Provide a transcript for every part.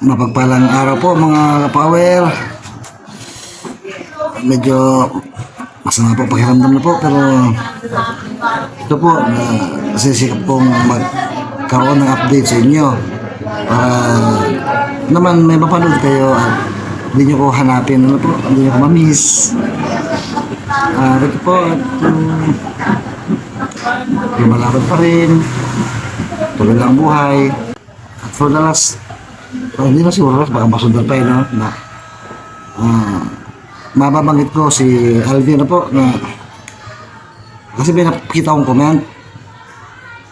Mapagpalang araw po mga kapower. Medyo masama po pakiramdam na po, pero ito po nasisikap kong magkaroon ng update sa inyo para naman may mapanood kayo at hindi nyo ko hanapin, ano po, hindi nyo ko mamiss. Ito po at lumalaban pa rin, tuloy lang buhay. At for the last hindi na siguro, baka masundan pa yun, no? Na mababanggit ko si Alvin na po, na kasi may nakita akong comment.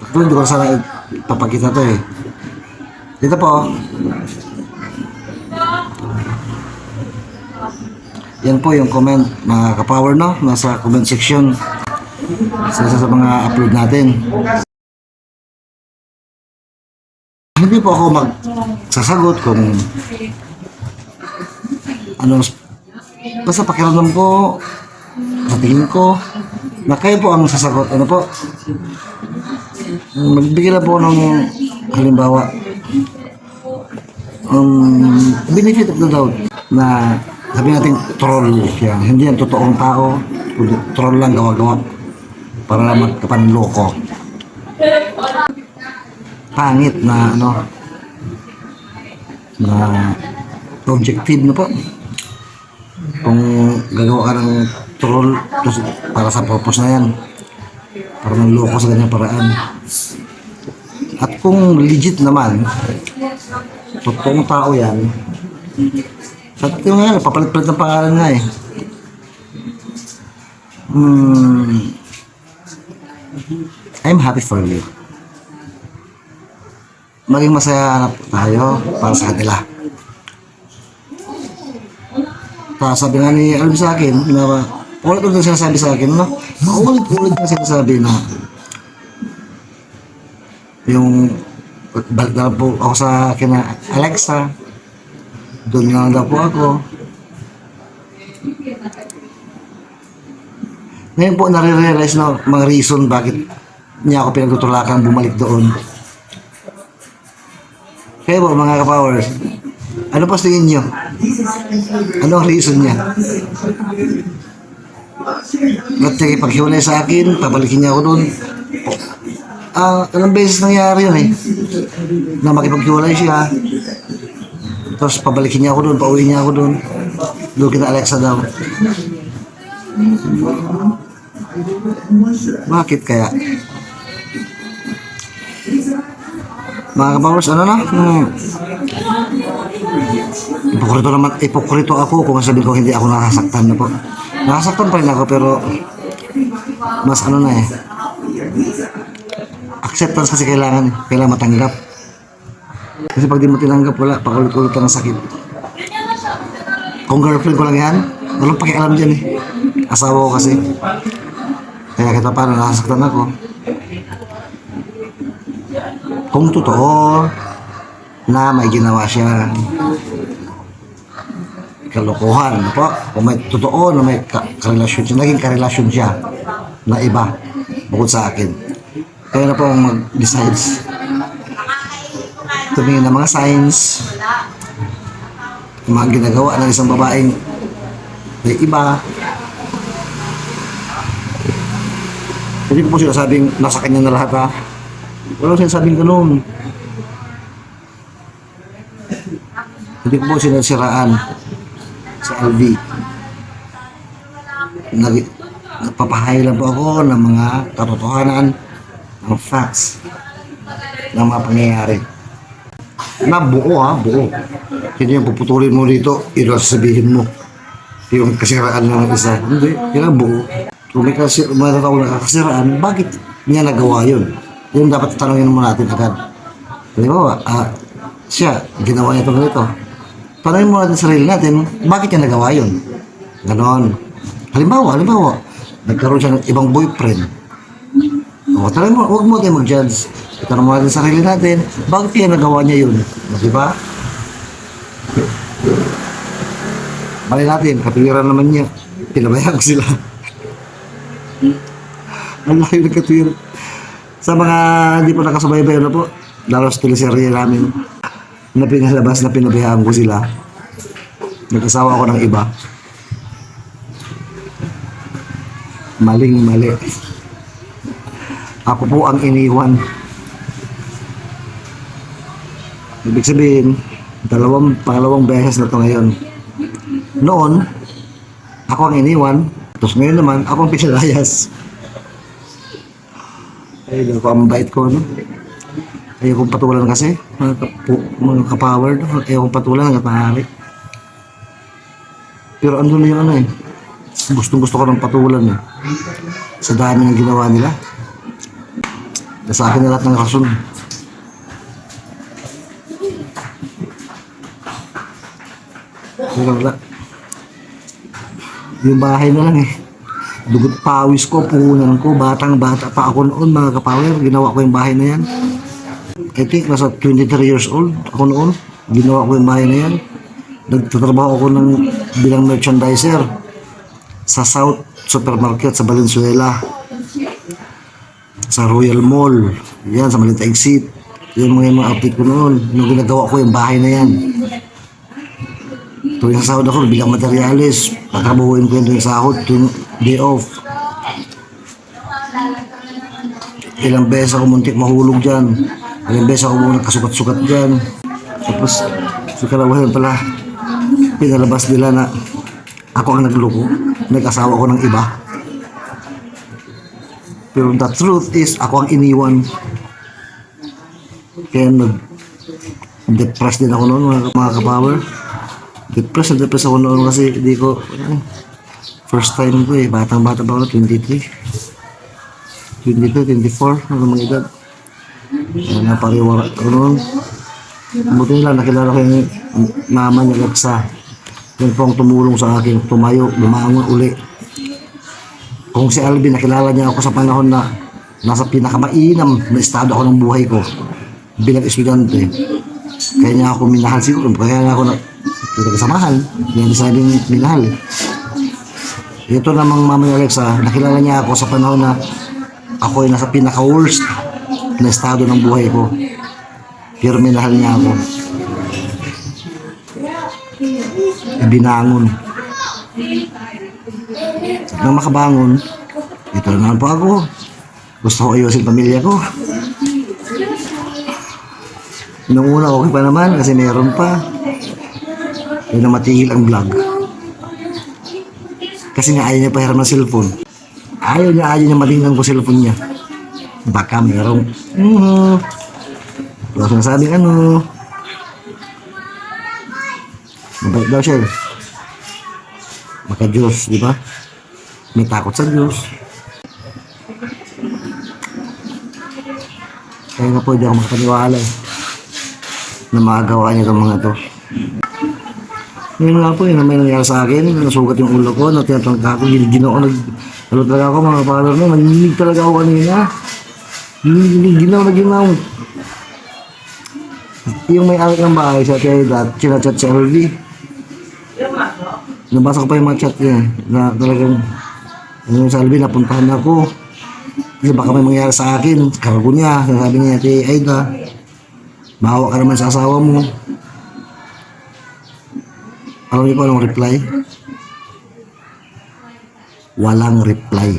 Ito hindi ko sana ipapakita to eh. Dito po, yan po yung comment mga kapower, no? Nasa comment section sa mga upload natin. Hindi po ako magsasagot kung ano, basta pakiramdam ko, sa tingin ko na kayo po ang sasagot. Ano po, magbigay lang po ng halimbawa, benefit of the doubt na sabi natin troll yan, hindi yan totoong tao, troll lang, gawa-gawa para magkapanloko. Pangit na ano, na objective na po. Kung gagawa ka ng troll para sa purpose na yan, para manloko sa ganyang paraan. At kung legit naman, totoong tao yan, sa tingin nga, papalit-palit ng pangalan nga eh. I'm happy for you. Maging masaya tayo para sa kanila. Sabi nga ni Alvin sa akin, ulit-ulit na sinasabi sa akin, no? Ulit-ulit na sinasabi na yung balik na po ako sa akin na Alexa, doon na lang daw po ako. Ngayon po nare-realize na mga reason bakit niya ako pinagtutulakan bumalik doon. Kaya po mga ka-powers, ano pa tingin nyo? Ano ang reason niya? At paghiwalay sa akin, pabalikin niya ako doon. Ilang beses nangyari yun eh, na makipaghiwalay siya, tapos pabalikin niya ako doon, pauwi niya ako doon. Doon kina Alexa daw. Bakit kaya? Mga kapawers, ano na? Ipokrito ako kung sabihin ko hindi ako nakasaktan na po. Nakasaktan pa rin ako, pero mas ano na eh, acceptance kasi kailangan matanggap. Kasi pag di mo tinanggap, wala, paulit-ulit ang sakit. Kung girlfriend ko lang yan, walang pakialam dyan eh. Asawa ko kasi. Kaya kita paano nakasaktan ako. Kung totoo na may ginawa siya kalokohan, po, kung may totoo na may karelasyon siya, naging karelasyon siya na iba bukod sa akin, kaya na po mag-decides tumingin ng mga signs, mga ginagawa ng isang babaeng may iba. Hindi ko po sinasabing nasa kanya na lahat, ha. Wala ko sinasabing ganun. Hindi ko po sinasiraan sa LV. Nagpapahay lang po ako ng mga katotohanan, ng facts, ng mga pangyayari. Na buo, ha, buo. Hindi yung puputulin mo dito, ito sasabihin mo yung kasiraan ng isa. Hindi, yan ang buo. Kung may matatawag na kasiraan, bakit niya nagawa yun? Yun dapat tanongin mo natin agad. Halimbawa, siya, ginawa niya ito ganito. Tanongin mo natin sa sarili natin, bakit niya nagawa yun? Ganon. Halimbawa, nagkaroon siya ng ibang boyfriend. O, tanongin mo, huwag mo tayo mag-judge. Tanongin mo natin sa sarili natin, bakit niya nagawa niya yun? Diba? Mali natin, katuwiran naman niya. Pinabayaan ko sila. Ang layo nagkatuwiran. Sa mga hindi po nakasubaybay na po, lalo sa teleserye namin, na pinalabas na pinabayaan ko sila. Nag-asawa ako ng iba. Maling mali. Ako po ang iniwan. Ibig sabihin, pangalawang beses na to ngayon. Noon, ako ang iniwan. Tapos ngayon naman, ako ang pinalayas. Ay, ko ang bait ko, no? Ayaw kong patulan kasi. Mga kapower, ayaw kong patulan hanggat maaari. Pero andun na yung ano eh. Gustong-gusto ko ng patulan eh. Sa dami ng ginawa nila. Sa akin na lahat ng rason. Pero wala. Yung bahay na lang eh. Dugot pawis ko, puhunan ko, batang-bata pa ako noon, mga kapower. Ginawa ko yung bahay na yan. I think nasa 23 years old ako noon. Ginawa ko yung bahay na yan. Nagtatrabaho ako bilang merchandiser sa South Supermarket sa Valenzuela, sa Royal Mall, yan sa Malinta Exit. Yan mga update ko noon. Nung ginagawa ko yung bahay na yan. Tuwing sa sahod ako, bilang materialis, pagkabuhuin ko yung tuwing sahod, tuwing day off. Ilang beses ako muntik mahulog dyan. Ilang beses ako muna kasukat-sukat dyan. Tapos, sa kalawahan pala, pinalabas nila na ako ang nagloko, nag-asawa ko ng iba. Pero the truth is, ako ang iniwan. Kaya nag-depress din ako noon, mga kapower. Depress ako noon kasi hindi ko, first time ko eh, batang-bata pa ako, 23, 24, ano mga edad. Napariwara ko noon. Buti nila, nakilala ko yung mama niya Alexa. Yan po ang tumulong sa akin, tumayo, bumangon uli. Kung si Alvin, nakilala niya ako sa panahon na nasa pinakamainam na estado ako ng buhay ko bilang estudyante. Kaya niya ako minahal siguro, kaya niya ako nagkasamahan, hindi niya sabing minahal. Ito namang mama ni Alexa, nakilala niya ako sa panahon na ako ay nasa pinaka-worst na estado ng buhay ko. Pero minahal niya ako. Binangon. Nang makabangon, ito na naman po ako. Gusto ko ayusin pamilya ko. Nung una okay pa naman kasi meron pa. Yun na matigil ang vlog. Kasi nga ayaw niya pahiram ng cellphone. Ayaw niya matingnan ko cellphone niya. Baka merong wala sinasabing ano. Mabait daw siya eh. Maka-Diyos, di ba? May takot sa Diyos. Kaya nga po, di ako makapaniwala eh, na makagawa niya itong mga to. Ngayon nga po, yun na may nangyari sa akin. Nasugat yung ulo ko, natinatangka ko, ginoo, nalo talaga ako mga parang no, nanginig talaga ako kanina. Ginaw. Yung may-ari ng bahay sa Tiyadat, chinachat si LV. Nabasa ko pa yung mga chat niya na talagang sa LV, napuntahan ako. Kasi baka may mangyari sa akin. Kargo niya, sabi niya, Ate Aida, bahawa ka naman sa asawa mo. Alam niyo po anong reply? Walang reply.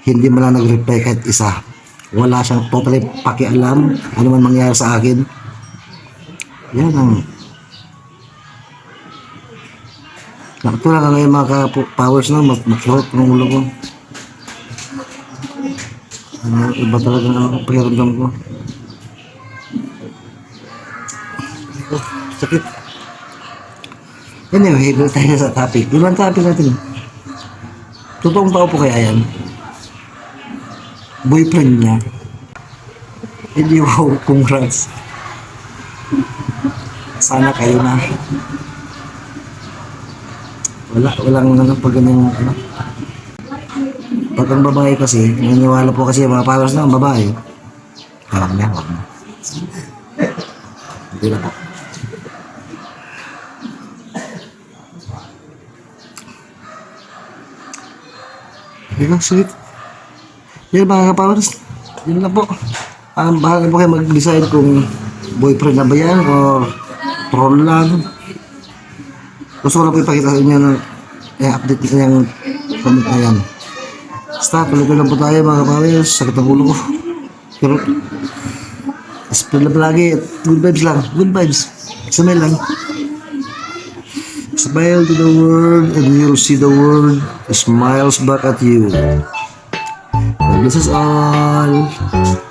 Hindi man lang nag-reply kahit isa. Wala siyang totally pakialam ano man mangyari sa akin. Yan ang nakatulad ka ngayon mga powers na makirot ng ulo ko. Iba talaga ang pakiramdam ko. Sakit. Anyway, balik tayo sa topic. Ilan topic natin? Totoong tao po kaya yan? Boyfriend niya. Hindi, wow, congrats. Sana kayo na. Walang ano pag ganyan ano. Pag ang babae kasi, naniniwala po kasi mga powers na ang babae. Wag na. Hindi na po. Yan, sweet. Yan mga kapowers. Yun lang po. Bahala po kayo mag-decide kung boyfriend na ba yan or troll lang? Gusto ko lang po ipakita sa inyo ng update na yung comment na yan. Basta, tuloy lang po tayo mga kapawis. Sakit ang ulo ko. Pero, spread lang lagi. Good vibes lang. Good vibes. Smile lang. Smile to the world and you'll see the world smiles back at you. God bless us all.